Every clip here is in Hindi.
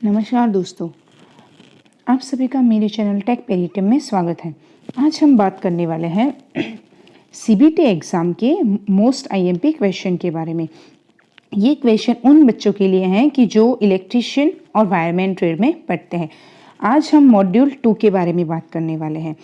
नमस्कार दोस्तों, आप सभी का मेरे चैनल टेक पेरिटम में स्वागत है। आज हम बात करने वाले हैं सीबीटी एग्ज़ाम के मोस्ट आईएमपी क्वेश्चन के बारे में। ये क्वेश्चन उन बच्चों के लिए हैं कि जो इलेक्ट्रीशियन और वायरमैन ट्रेड में पढ़ते हैं। आज हम मॉड्यूल 2 के बारे में बात करने वाले हैं।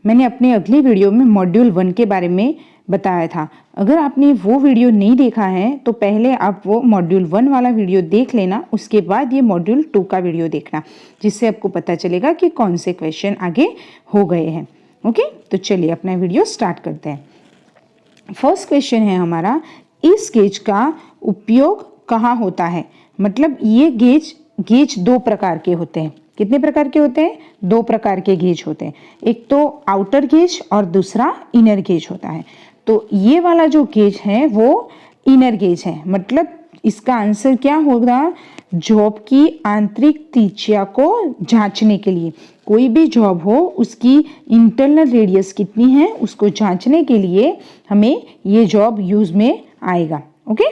मैंने अपने अगले वीडियो में मॉड्यूल 1 के बारे में बताया था। अगर आपने वो वीडियो नहीं देखा है तो पहले आप वो मॉड्यूल 1 वाला वीडियो देख लेना, उसके बाद ये मॉड्यूल 2 का वीडियो देखना, जिससे आपको पता चलेगा कि कौन से क्वेश्चन आगे हो गए हैं। ओके, तो चलिए अपना वीडियो स्टार्ट करते हैं। फर्स्ट क्वेश्चन है हमारा, इस गेज का उपयोग कहाँ होता है। मतलब ये गेज दो प्रकार के होते हैं। कितने प्रकार के होते हैं? दो प्रकार के गेज होते हैं। एक तो आउटर गेज और दूसरा इनर गेज होता है। तो ये वाला जो गेज है वो इनर गेज है। मतलब इसका आंसर क्या होगा? जॉब की आंतरिक त्रिज्या को जांचने के लिए, कोई भी जॉब हो उसकी इंटरनल रेडियस कितनी है उसको जांचने के लिए हमें ये जॉब यूज में आएगा। ओके,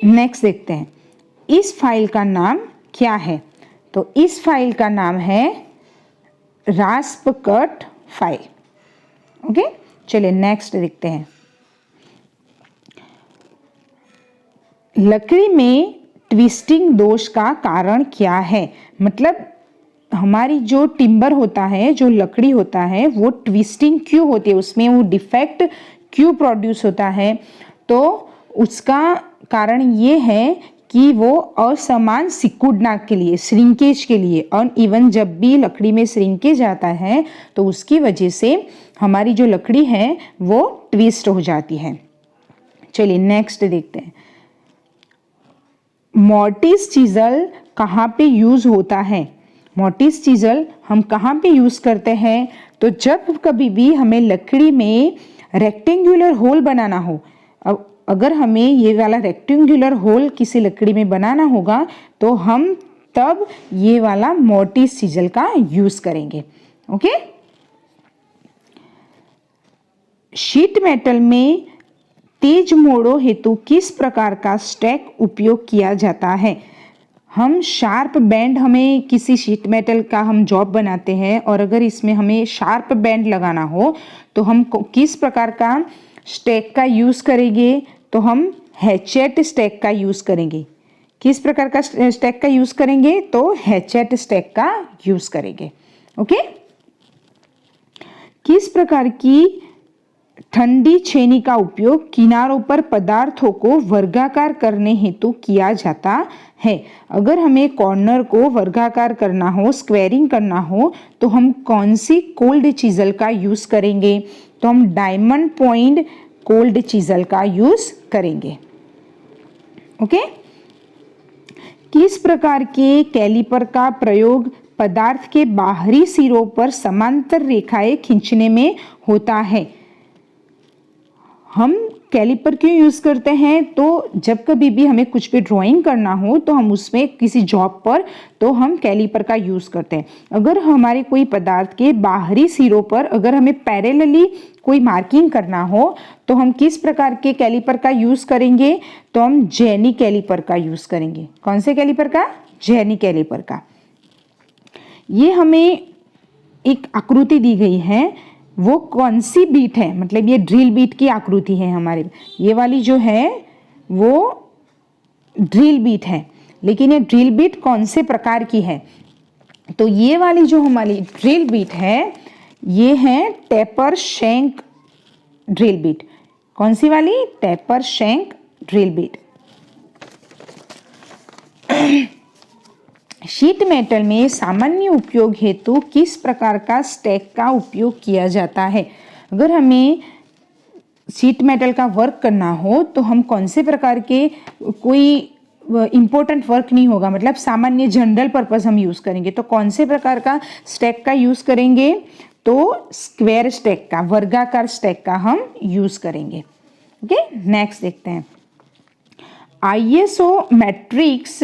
नेक्स्ट देखते हैं, इस फाइल का नाम क्या है। तो इस फाइल का नाम है रास्पकट फाइल। ओके, चलिए नेक्स्ट देखते हैं। लकड़ी में ट्विस्टिंग दोष का कारण क्या है। मतलब हमारी जो टिम्बर होता है, जो लकड़ी होता है, वो ट्विस्टिंग क्यों होती है, उसमें वो डिफेक्ट क्यों प्रोड्यूस होता है। तो उसका कारण ये है कि वो असमान सिकुड़ना के लिए, श्रिंकेज के लिए, और इवन जब भी लकड़ी में श्रिंकेज आता है तो उसकी वजह से हमारी जो लकड़ी है वो ट्विस्ट हो जाती है। चलिए नेक्स्ट देखते हैं, मॉर्टिस चीजल कहाँ पे यूज होता है। मॉर्टिस चीजल हम कहाँ पे यूज करते हैं? तो जब कभी भी हमें लकड़ी में रेक्टेंगुलर होल बनाना हो, अब अगर हमें ये वाला रेक्टेंगुलर होल किसी लकड़ी में बनाना होगा तो हम तब ये वाला मॉर्टिस चीजल का यूज करेंगे। ओके, शीट मेटल में तेज मोड़ों हेतु किस प्रकार का स्टैक उपयोग किया जाता है। हम शार्प बैंड, हमें किसी शीट मेटल का हम जॉब बनाते हैं और अगर इसमें हमें शार्प बैंड लगाना हो तो हम किस प्रकार का स्टैक का यूज करेंगे? तो हम हैचेट स्टैक का यूज करेंगे। किस प्रकार का स्टैक का यूज करेंगे? तो हैचेट स्टैक का यूज करेंगे। ओके, किस प्रकार की ठंडी छेनी का उपयोग किनारों पर पदार्थों को वर्गाकार करने हेतु किया जाता है। अगर हमें कॉर्नर को वर्गाकार करना हो, स्क्वेरिंग करना हो, तो हम कौन सी कोल्ड चीजल का यूज करेंगे? तो हम डायमंड पॉइंट कोल्ड चीजल का यूज करेंगे। ओके, किस प्रकार के कैलिपर का प्रयोग पदार्थ के बाहरी सिरों पर समांतर रेखाएं खींचने में होता है। हम कैलिपर क्यों यूज करते हैं? तो जब कभी भी हमें कुछ भी ड्राइंग करना हो तो हम उसमें किसी जॉब पर तो हम कैलिपर का यूज करते हैं। अगर हमारे कोई पदार्थ के बाहरी सिरों पर अगर हमें पैरेलली कोई मार्किंग करना हो तो हम किस प्रकार के कैलिपर का यूज करेंगे? तो हम जेनी कैलिपर का यूज करेंगे। कौन से कैलिपर का? जेनी कैलिपर का। ये हमें एक आकृति दी गई है, वो कौन सी बीट है? मतलब ये ड्रिल बीट की आकृति है हमारे, ये वाली जो है वो ड्रिल बीट है। लेकिन ये ड्रिल बीट कौन से प्रकार की है? तो ये वाली जो हमारी ड्रिल बीट है ये है टेपर शैंक ड्रिल बीट। कौन सी वाली? Taper shank drill beat. Sheet metal में सामान्य उपयोग हेतु किस प्रकार का स्टैक का उपयोग किया जाता है। अगर हमें शीट मेटल का वर्क करना हो तो हम कौन से प्रकार के, कोई इम्पोर्टेंट वर्क नहीं होगा, मतलब सामान्य जनरल पर्पस हम यूज करेंगे, तो कौन से प्रकार का स्टैक का यूज करेंगे? तो स्क्वायर स्टैक का, वर्गाकार स्टैक का हम यूज करेंगे। ओके, नेक्स्ट देखते हैं, ISO matrix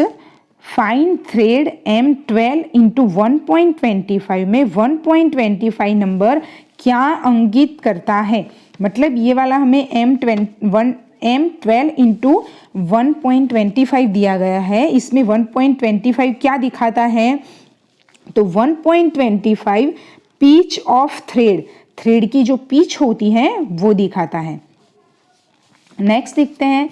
fine thread M12 into 1.25 में 1.25 नंबर क्या इंगित करता है। मतलब ये वाला हमें M1 M12 इंटू 1.25 दिया गया है। इसमें 1.25 क्या दिखाता है? तो 1.25 पिच ऑफ थ्रेड, थ्रेड की जो पिच होती है वो दिखाता है। नेक्स्ट देखते हैं,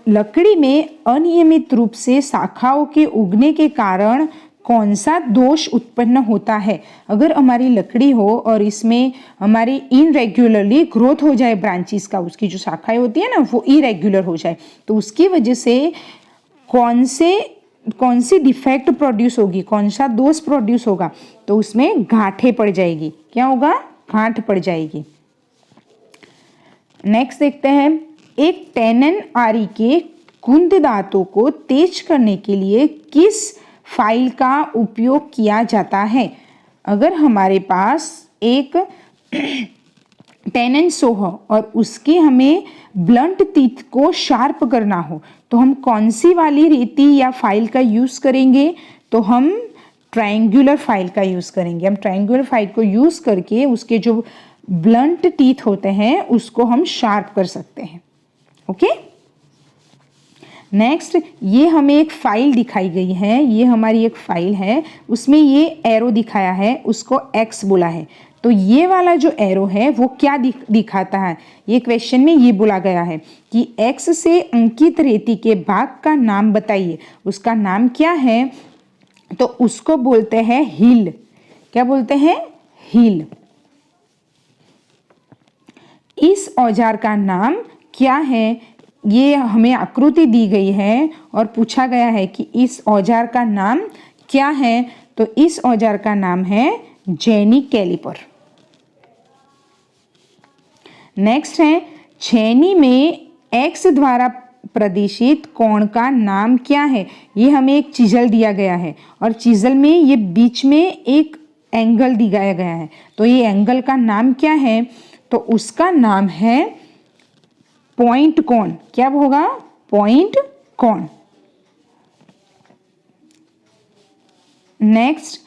लकड़ी में अनियमित रूप से शाखाओं के उगने के कारण कौन सा दोष उत्पन्न होता है? अगर हमारी लकड़ी हो और इसमें हमारी इनरेगुलरली ग्रोथ हो जाए ब्रांचेस का, उसकी जो शाखाएं होती है ना वो इरेगुलर हो जाए, तो उसकी वजह से कौन सी डिफेक्ट प्रोड्यूस होगी, कौन सा दोष प्रोड्यूस होगा? तो उसमें गांठें पड़ जाएगी। क्या होगा? गांठ पड़ जाएगी। नेक्स्ट देखते हैं, एक टेनन आरी के कुंद दांतों को तेज करने के लिए किस फाइल का उपयोग किया जाता है? अगर हमारे पास एक टेनन सो हो और उसके हमें ब्लंट टीथ को शार्प करना हो, तो हम कौन सी वाली रीति या फाइल का यूज करेंगे? तो हम ट्रायंगुलर फाइल का यूज करेंगे। हम ट्रायंगुलर फाइल को यूज करके उसके जो ब्लंट टीथ होते हैं उसको हम शार्प कर सकते हैं। ओके, नेक्स्ट, ये हमें एक फाइल दिखाई गई है, ये हमारी एक फाइल है, उसमें ये एरो दिखाया है, उसको एक्स बोला है। तो ये वाला जो एरो है वो क्या दिखाता है? ये क्वेश्चन में ये बोला गया है कि एक्स से अंकित रेती के भाग का नाम बताइए। उसका नाम क्या है? तो उसको बोलते हैं हिल। क्या बोलते हैं? हिल। इस औजार का नाम क्या है? ये हमें आकृति दी गई है और पूछा गया है कि इस औजार का नाम क्या है? तो इस औजार का नाम है जेनी कैलिपर। नेक्स्ट है, छेनी में एक्स द्वारा प्रदर्शित कोण का नाम क्या है? ये हमें एक चिजल दिया गया है और चिजल में ये बीच में एक एंगल दिखाया गया है, तो ये एंगल का नाम क्या है? तो उसका नाम है पॉइंट कोण। क्या होगा? पॉइंट कोण। नेक्स्ट,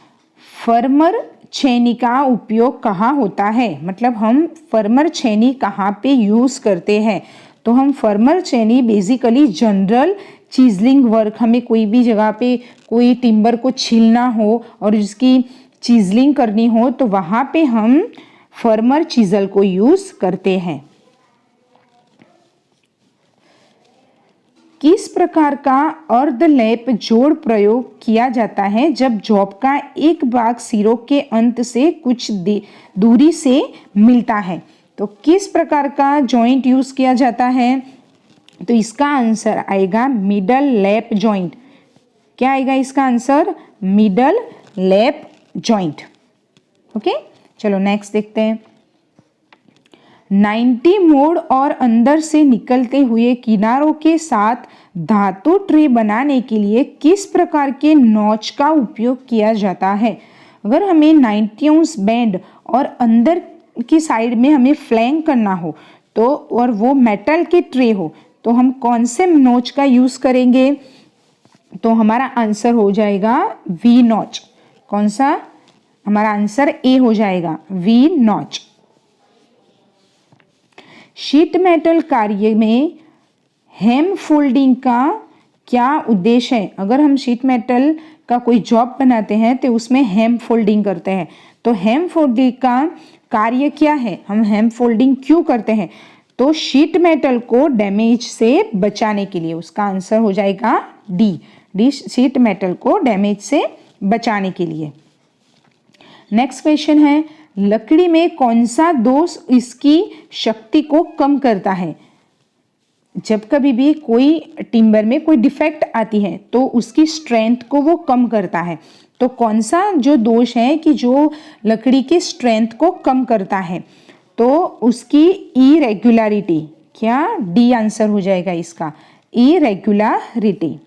फर्मर छेनी का उपयोग कहाँ होता है? मतलब हम फर्मर छेनी कहाँ पे यूज करते हैं? तो हम फर्मर छेनी बेसिकली जनरल चीजलिंग वर्क, हमें कोई भी जगह पे कोई टिम्बर को छीलना हो और उसकी चीजलिंग करनी हो तो वहाँ पे हम फर्मर चीजल को यूज करते हैं। किस प्रकार का अर्धलेप जोड़ प्रयोग किया जाता है जब जॉब का एक भाग सिरों के अंत से कुछ दूरी से मिलता है? तो किस प्रकार का जॉइंट यूज किया जाता है? तो इसका आंसर आएगा मिडल लैप जॉइंट। क्या आएगा इसका answer? Middle lap joint. Okay, चलो नेक्स्ट देखते हैं। 90 मोड़ और अंदर से निकलते हुए किनारों के साथ धातु ट्रे बनाने के लिए किस प्रकार के नॉच का उपयोग किया जाता है? अगर हमें 90 बेंड और अंदर की साइड में हमें फ्लैंक करना हो तो और वो मेटल के ट्रे हो तो हम कौन से नॉच का यूज करेंगे? तो हमारा आंसर हो जाएगा वी नॉच। कौन सा? हमारा आंसर ए हो जाएगा, वी नॉच। शीट मेटल कार्य में हेम फोल्डिंग का क्या उद्देश्य है? अगर हम शीट मेटल का कोई जॉब बनाते हैं तो उसमें हेम फोल्डिंग करते हैं, तो हेम फोल्डिंग का कार्य क्या है? हम हेम फोल्डिंग क्यों करते हैं? तो शीट मेटल को डैमेज से बचाने के लिए। उसका आंसर हो जाएगा डी, शीट मेटल को डैमेज से बचाने के लिए। नेक्स्ट क्वेश्चन है, लकड़ी में कौन सा दोष इसकी शक्ति को कम करता है? जब कभी भी कोई टिम्बर में कोई डिफेक्ट आती है तो उसकी स्ट्रेंथ को वो कम करता है। तो कौन सा जो दोष है कि जो लकड़ी की स्ट्रेंथ को कम करता है? तो उसकी इरेगुलरिटी। क्या? डी आंसर हो जाएगा इसका, इरेगुलरिटी।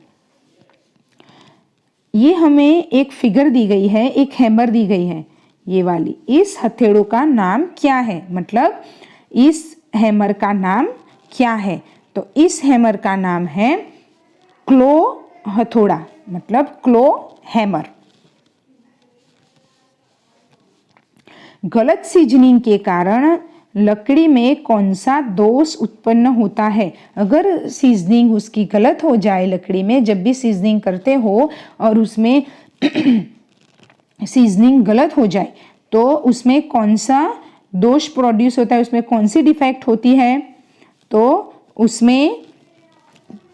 ये हमें एक फिगर दी गई है, एक हैमर दी गई है, ये वाली। इस हथेड़ों का नाम क्या है? मतलब इस हैमर का नाम क्या है? तो इस हैमर का नाम है क्लो हथौड़ा, मतलब क्लो हैमर। गलत सीजनिंग के कारण लकड़ी में कौन सा दोष उत्पन्न होता है? अगर सीजनिंग उसकी गलत हो जाए लकड़ी में, जब भी सीजनिंग करते हो और उसमें सीजनिंग गलत हो जाए तो उसमें कौन सा दोष प्रोड्यूस होता है, उसमें कौन सी डिफेक्ट होती है? तो उसमें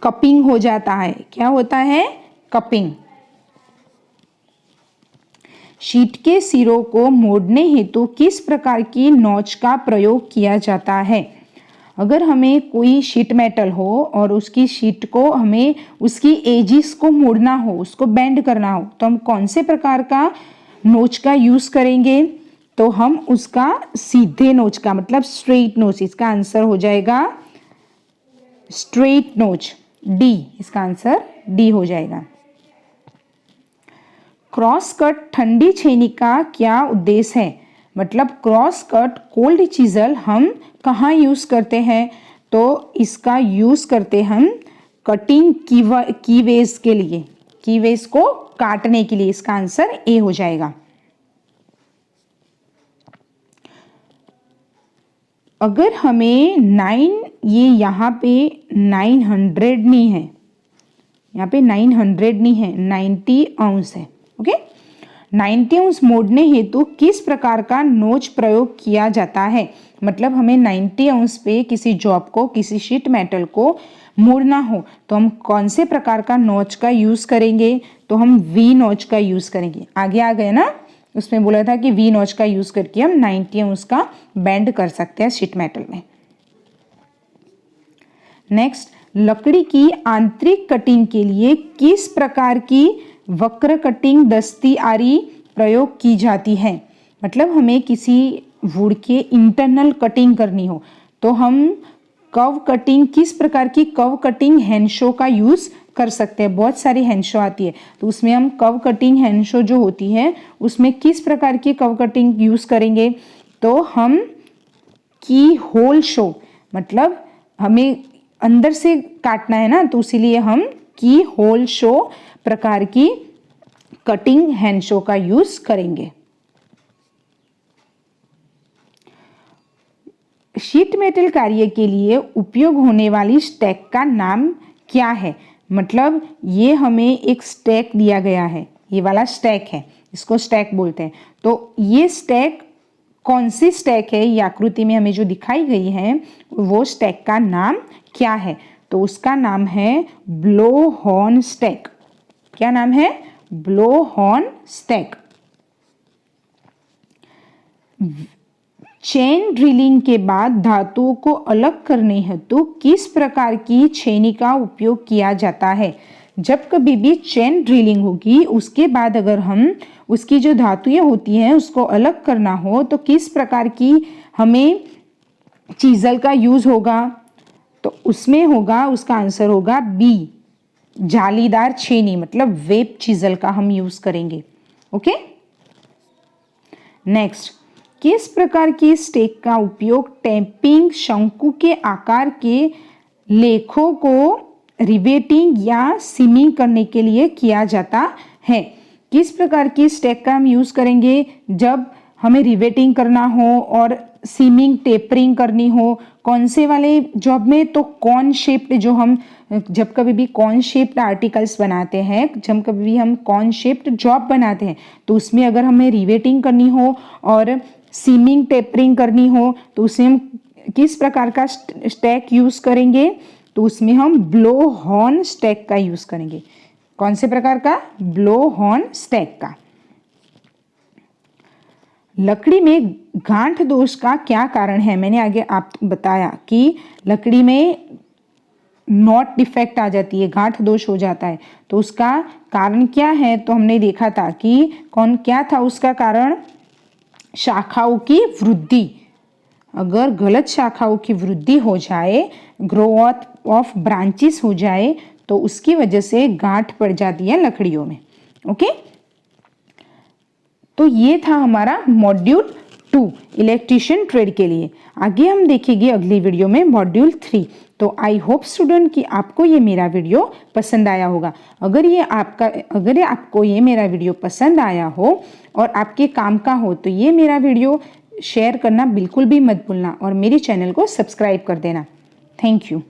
कपिंग हो जाता है। क्या होता है? कपिंग। शीट के सिरों को मोड़ने हेतु किस प्रकार की नोच का प्रयोग किया जाता है? अगर हमें कोई शीट मेटल हो और उसकी शीट को हमें उसकी एजिस को मोड़ना हो, उसको बेंड करना हो, तो हम कौन से प्रकार का नोच का यूज करेंगे? तो हम उसका सीधे नोच का, मतलब स्ट्रेट नोच। इसका आंसर हो जाएगा स्ट्रेट नोच, डी। इसका आंसर डी हो जाएगा। क्रॉस कट ठंडी छेनी का क्या उद्देश्य है? मतलब क्रॉस कट कोल्ड चीजल हम कहाँ यूज करते हैं? तो इसका यूज करते हम कटिंग कीवेज के लिए, कीवेज को काटने के लिए। इसका आंसर ए हो जाएगा। अगर हमें 9, ये यहाँ पे 900 नहीं है, यहाँ पे 900 नहीं है, 90 अंश है। ओके, 90 अंश मोड़ने हेतु किस प्रकार का नोच प्रयोग किया जाता है? मतलब हमें 90 अंश पे किसी जॉब को, किसी शीट मेटल को मोड़ना हो तो हम कौन से प्रकार का नोच का यूज करेंगे? तो हम वी नोच का यूज करेंगे। आगे आ गए ना, उसमें बोला था कि वी नोच का यूज करके हम 90 अंश का बेंड कर सकते हैं शीट मेटल में। नेक्स्ट, लकड़ी की आंतरिक कटिंग के लिए किस प्रकार की वक्र कटिंग दस्तियारी प्रयोग की जाती है? मतलब हमें किसी वुड के इंटरनल कटिंग करनी हो तो हम कर्व कटिंग, किस प्रकार की कर्व कटिंग हैंडशो का यूज कर सकते हैं? बहुत सारी हैंडशो आती है, तो उसमें हम कर्व कटिंग हैंडशो जो होती है उसमें किस प्रकार की कर्व कटिंग यूज करेंगे? तो हम की होल शो, मतलब हमें अंदर से काटना है ना, तो इसीलिए हम की होल शो प्रकार की कटिंग हैंडशो का यूज करेंगे। शीट मेटल कार्य के लिए उपयोग होने वाली स्टैक का नाम क्या है? मतलब ये हमें एक स्टैक दिया गया है, ये वाला स्टैक है, इसको स्टैक बोलते हैं। तो ये स्टैक कौन सी स्टैक है? ये आकृति में हमें जो दिखाई गई है वो स्टैक का नाम क्या है? तो उसका नाम है ब्लो हॉर्न स्टैक। क्या नाम है? Blow horn stack. Chain drilling के बाद धातुओं को अलग करने हेतु किस प्रकार की छेनी का उपयोग किया जाता है? जब कभी भी चेन ड्रिलिंग होगी उसके बाद अगर हम उसकी जो धातुएं होती हैं उसको अलग करना हो तो किस प्रकार की हमें चीजल का यूज होगा? तो उसमें होगा, उसका आंसर होगा बी, जालीदार छेनी, मतलब वेब चीजल का हम यूज करेंगे। ओके, नेक्स्ट, किस प्रकार की स्टेक का उपयोग टैपिंग शंकु के आकार के लेखों को रिवेटिंग या सीमिंग करने के लिए किया जाता है? किस प्रकार की स्टेक का हम यूज करेंगे जब हमें रिवेटिंग करना हो और सीमिंग टेपरिंग करनी हो? कौन से वाले जॉब में? तो कॉन शेप्ड, जो हम जब कभी भी कॉन शेप्ड आर्टिकल्स बनाते हैं, जब कभी भी हम कॉन शेप्ड जॉब बनाते हैं तो उसमें अगर हमें रिवेटिंग करनी हो और सीमिंग टेपरिंग करनी हो तो उसमें हम किस प्रकार का स्टैक यूज करेंगे? तो उसमें हम ब्लो हॉर्न स्टैक का यूज करेंगे। कौन से प्रकार का? ब्लो हॉर्न स्टैक का। लकड़ी में गांठ दोष का क्या कारण है? मैंने आगे आप बताया कि लकड़ी में नॉट डिफेक्ट आ जाती है, गांठ दोष हो जाता है, तो उसका कारण क्या है? तो हमने देखा था कि क्या था उसका कारण? शाखाओं की वृद्धि। अगर गलत शाखाओं की वृद्धि हो जाए, ग्रोथ ऑफ ब्रांचेस हो जाए, तो उसकी वजह से गांठ पड़ जाती है लकड़ियों में। ओके, तो ये था हमारा मॉड्यूल 2 इलेक्ट्रीशियन ट्रेड के लिए। आगे हम देखेंगे अगली वीडियो में मॉड्यूल 3। तो आई होप स्टूडेंट कि आपको ये मेरा वीडियो पसंद आया होगा। अगर आपको ये मेरा वीडियो पसंद आया हो और आपके काम का हो तो ये मेरा वीडियो शेयर करना बिल्कुल भी मत भूलना और मेरे चैनल को सब्सक्राइब कर देना। Thank you.